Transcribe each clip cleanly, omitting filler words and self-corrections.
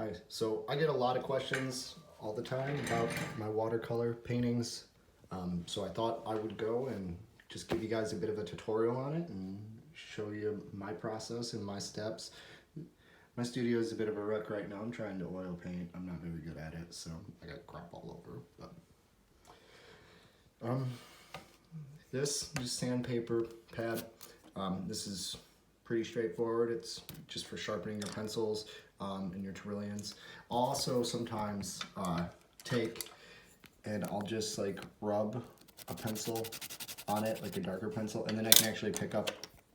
Hi, so I get a lot of questions all the time about my watercolor paintings. So I thought I would go and just give you guys a bit of a tutorial on it and show you my process and my steps. My studio is a bit of a wreck right now. I'm trying to oil paint. I'm not very good at it, so I got crap all over. But this just sandpaper pad. This is pretty straightforward. It's just for sharpening your pencils and your Trillians. I'll also sometimes take and I'll just like rub a pencil on it, like a darker pencil, and then I can actually pick up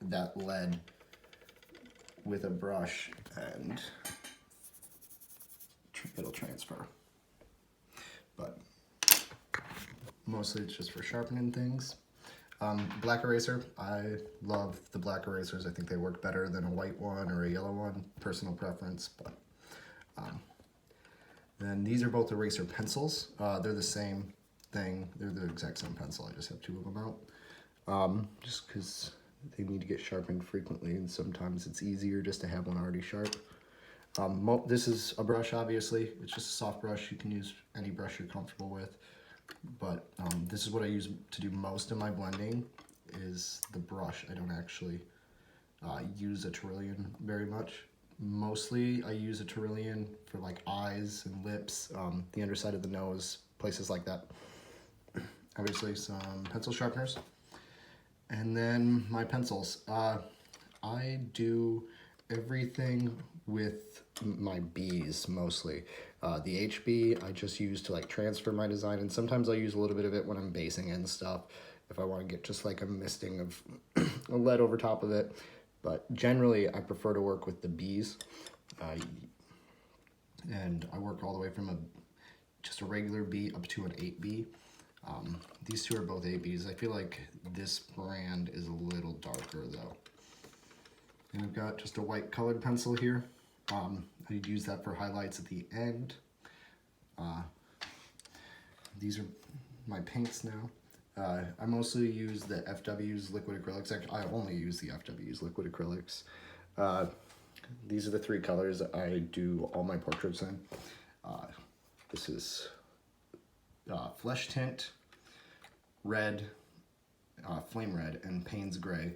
that lead with a brush and it'll transfer. But mostly it's just for sharpening things. Black eraser, I love the black erasers. I think they work better than a white one or a yellow one, personal preference. But then these are both eraser pencils. They're the same thing. They're the exact same pencil. I just have two of them out. Just because they need to get sharpened frequently, and sometimes it's easier just to have one already sharp. This is a brush, obviously. It's just a soft brush. You can use any brush you're comfortable with. But this is what I use to do most of my blending, is the brush. I don't actually use a Trillian very much. Mostly I use a Trillian for like eyes and lips, the underside of the nose, places like that. Obviously some pencil sharpeners. And then my pencils. I do everything with my Bs mostly. The HB I just use to like transfer my design, and sometimes I use a little bit of it when I'm basing and stuff if I want to get just like a misting of a lead over top of it. But generally I prefer to work with the Bs, and I work all the way from just a regular B up to an 8B. These two are both 8Bs. I feel like this brand is a little darker though. And I've got just a white colored pencil here. I'd use that for highlights at the end. These are my paints now. I mostly use the FW's liquid acrylics. Actually, I only use the FW's liquid acrylics. These are the three colors that I do all my portraits in. This is Flesh Tint, Red, Flame Red, and Payne's Gray.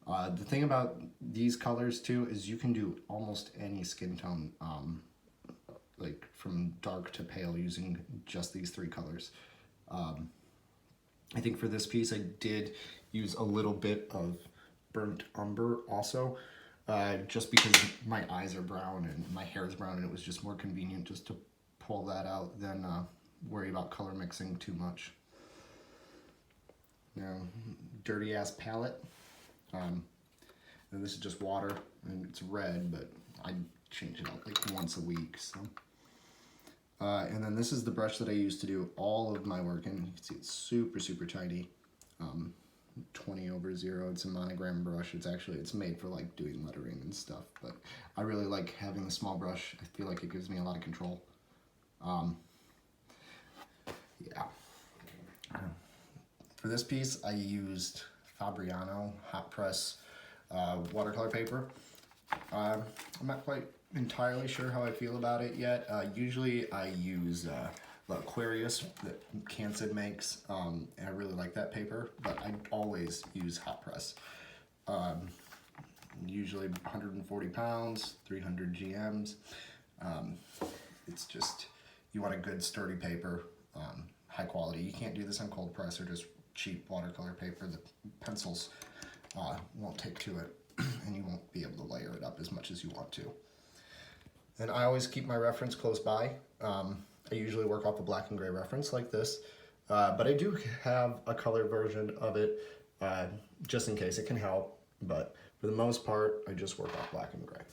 The thing about these colors too is you can do almost any skin tone, like from dark to pale, using just these three colors. I think for this piece I did use a little bit of burnt umber also, just because my eyes are brown and my hair is brown, and it was just more convenient just to pull that out than worry about color mixing too much. Now, dirty ass palette. And this is just water, and it's red, but I change it out like once a week. So, and then this is the brush that I use to do all of my work, and you can see it's super, super tiny. 20/0. It's a monogram brush. It's made for like doing lettering and stuff. But I really like having the small brush. I feel like it gives me a lot of control. Yeah. For this piece, I used Fabriano hot press watercolor paper. I'm not quite entirely sure how I feel about it yet. Usually I use the Aquarius that Canson makes, and I really like that paper, but I always use hot press. Usually 140 pounds, 300 GMs. It's just, you want a good sturdy paper, high quality. You can't do this on cold press or just cheap watercolor paper. The pencils won't take to it, and you won't be able to layer it up as much as you want to. And I always keep my reference close by. I usually work off a black and gray reference like this, but I do have a color version of it just in case it can help, but for the most part I just work off black and gray.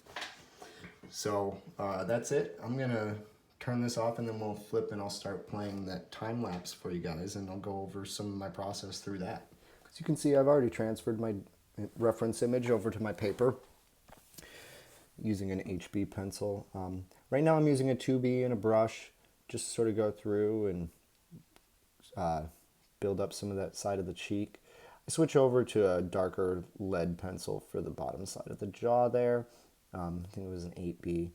So that's it. I'm gonna turn this off, and then we'll flip and I'll start playing that time lapse for you guys, and I'll go over some of my process through that. As you can see, I've already transferred my reference image over to my paper using an HB pencil. Right now I'm using a 2B and a brush just to sort of go through and build up some of that side of the cheek. I switch over to a darker lead pencil for the bottom side of the jaw there. I think it was an 8B.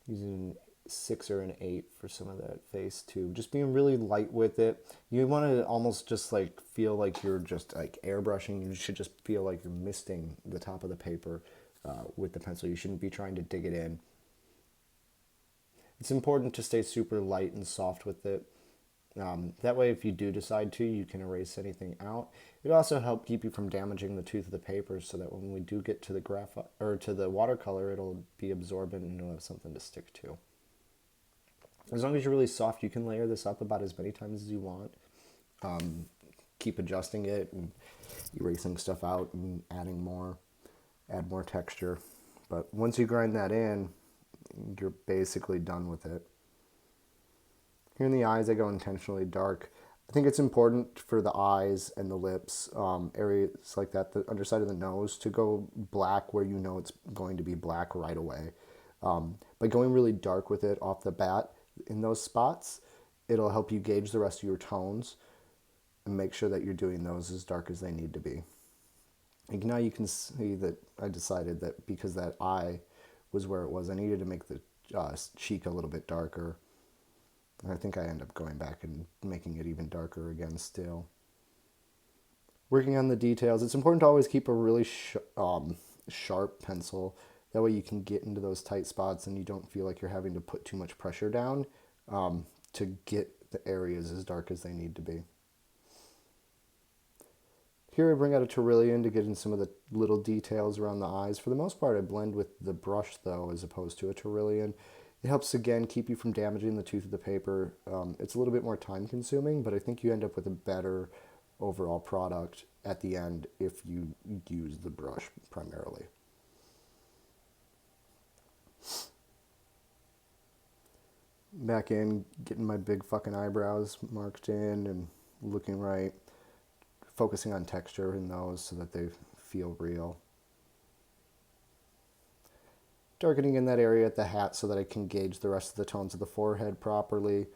using 6 or an 8 for some of that face too. Just being really light with it. You want to almost just like feel like you're just like airbrushing. You should just feel like you're misting the top of the paper with the pencil. You shouldn't be trying to dig it in. It's important to stay super light and soft with it. That way, if you do decide to, you can erase anything out. It also help keep you from damaging the tooth of the paper, so that when we do get to the graphite or to the watercolor, it'll be absorbent and you'll have something to stick to. As long as you're really soft, you can layer this up about as many times as you want. Keep adjusting it and erasing stuff out and adding more, add more texture. But once you grind that in, you're basically done with it. Here in the eyes, I go intentionally dark. I think it's important for the eyes and the lips, areas like that, the underside of the nose, to go black where you know it's going to be black right away. By going really dark with it off the bat in those spots, it'll help you gauge the rest of your tones and make sure that you're doing those as dark as they need to be. And now you can see that I decided that because that eye was where it was, I needed to make the cheek a little bit darker. And I think I end up going back and making it even darker again still. Working on the details, it's important to always keep a really sharp pencil. That way you can get into those tight spots and you don't feel like you're having to put too much pressure down to get the areas as dark as they need to be. Here I bring out a Trillium to get in some of the little details around the eyes. For the most part, I blend with the brush though, as opposed to a Trillium. It helps, again, keep you from damaging the tooth of the paper. It's a little bit more time consuming, but I think you end up with a better overall product at the end if you use the brush primarily. Back in, getting my big fucking eyebrows marked in and looking right. Focusing on texture in those so that they feel real. Darkening in that area at the hat so that I can gauge the rest of the tones of the forehead properly.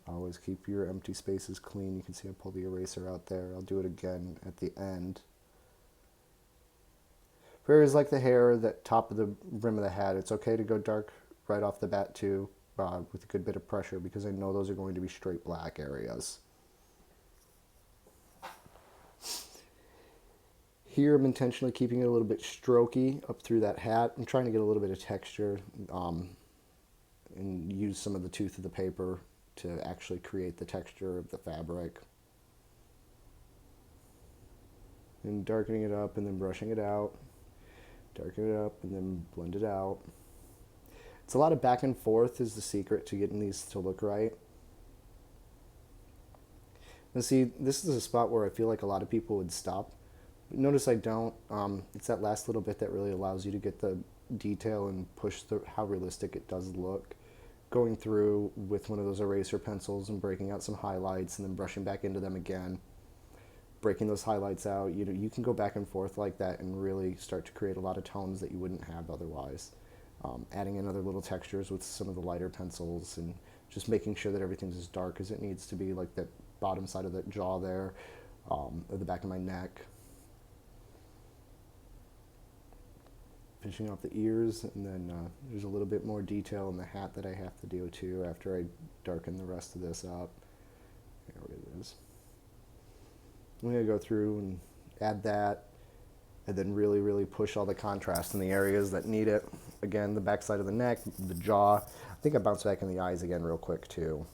Always keep your empty spaces clean. You can see I pull the eraser out there. I'll do it again at the end. For areas like the hair, that top of the brim of the hat, it's okay to go dark right off the bat too, with a good bit of pressure, because I know those are going to be straight black areas. Here I'm intentionally keeping it a little bit strokey up through that hat. I'm trying to get a little bit of texture and use some of the tooth of the paper to actually create the texture of the fabric. And darkening it up and then brushing it out. Darken it up and then blend it out. It's a lot of back and forth is the secret to getting these to look right. And see, this is a spot where I feel like a lot of people would stop. But notice I don't. It's that last little bit that really allows you to get the detail and push how realistic it does look. Going through with one of those eraser pencils and breaking out some highlights and then brushing back into them again. Breaking those highlights out, you can go back and forth like that and really start to create a lot of tones that you wouldn't have otherwise. Adding in other little textures with some of the lighter pencils and just making sure that everything's as dark as it needs to be, like the bottom side of the jaw there, or the back of my neck. Finishing off the ears, and then there's a little bit more detail in the hat that I have to do too after I darken the rest of this up. There it is. I'm going to go through and add that, and then really, really push all the contrast in the areas that need it. Again, the back side of the neck, the jaw. I think I bounce back in the eyes again real quick too.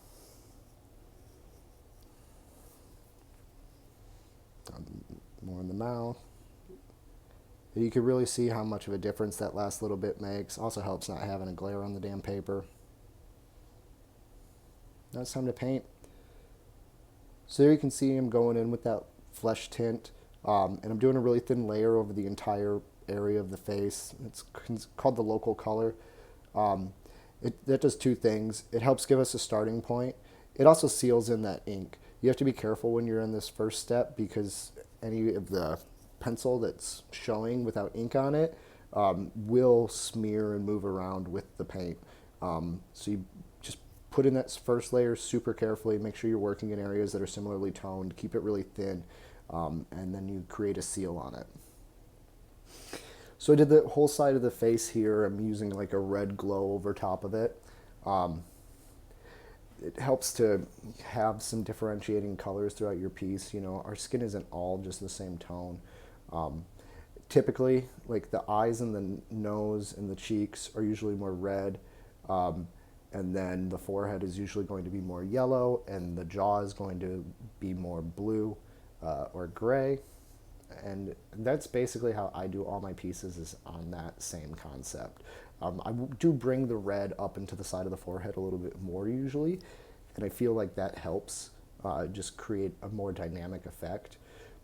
More in the mouth. You can really see how much of a difference that last little bit makes. Also helps not having a glare on the damn paper. Now it's time to paint. So there you can see I'm going in with that flesh tint, and I'm doing a really thin layer over the entire area of the face. It's called the local color. That does two things. It helps give us a starting point. It also seals in that ink. You have to be careful when you're in this first step, because any of the pencil that's showing without ink on it will smear and move around with the paint. So you just put in that first layer super carefully, make sure you're working in areas that are similarly toned, keep it really thin, and then you create a seal on it. So I did the whole side of the face here. I'm using like a red glow over top of it. It helps to have some differentiating colors throughout your piece. You know, our skin isn't all just the same tone. Typically, like the eyes and the nose and the cheeks are usually more red, and then the forehead is usually going to be more yellow, and the jaw is going to be more blue or gray. And that's basically how I do all my pieces, is on that same concept. I do bring the red up into the side of the forehead a little bit more usually, and I feel like that helps just create a more dynamic effect.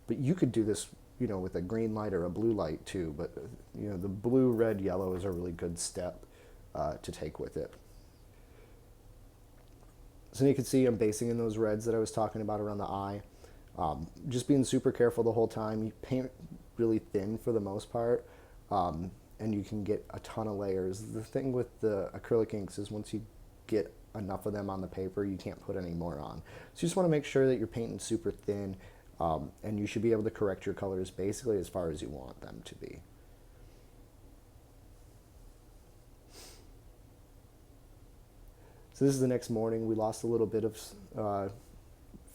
But you could do this, you know, with a green light or a blue light too, but you know, the blue, red, yellow is a really good step to take with it. So you can see I'm basing in those reds that I was talking about around the eye. Just being super careful the whole time. You paint really thin for the most part, and you can get a ton of layers. The thing with the acrylic inks is once you get enough of them on the paper, you can't put any more on. So you just want to make sure that you're painting super thin, and you should be able to correct your colors basically as far as you want them to be. So this is the next morning. We lost a little bit of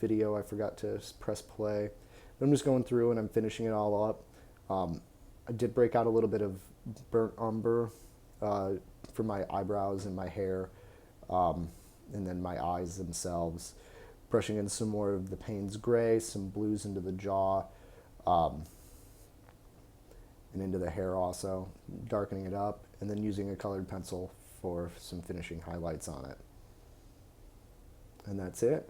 video. I forgot to press play. But I'm just going through and I'm finishing it all up. I did break out a little bit of burnt umber for my eyebrows and my hair, and then my eyes themselves. Brushing in some more of the Payne's Gray, some blues into the jaw, and into the hair also, darkening it up, and then using a colored pencil for some finishing highlights on it. And that's it.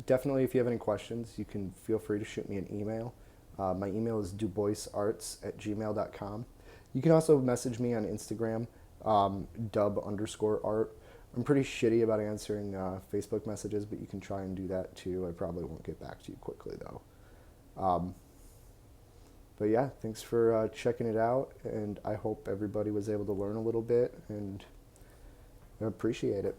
Definitely, if you have any questions, you can feel free to shoot me an email. My email is duboisarts@gmail.com. You can also message me on Instagram, dub_art. I'm pretty shitty about answering Facebook messages, but you can try and do that too. I probably won't get back to you quickly though. But yeah, thanks for checking it out, and I hope everybody was able to learn a little bit, and I appreciate it.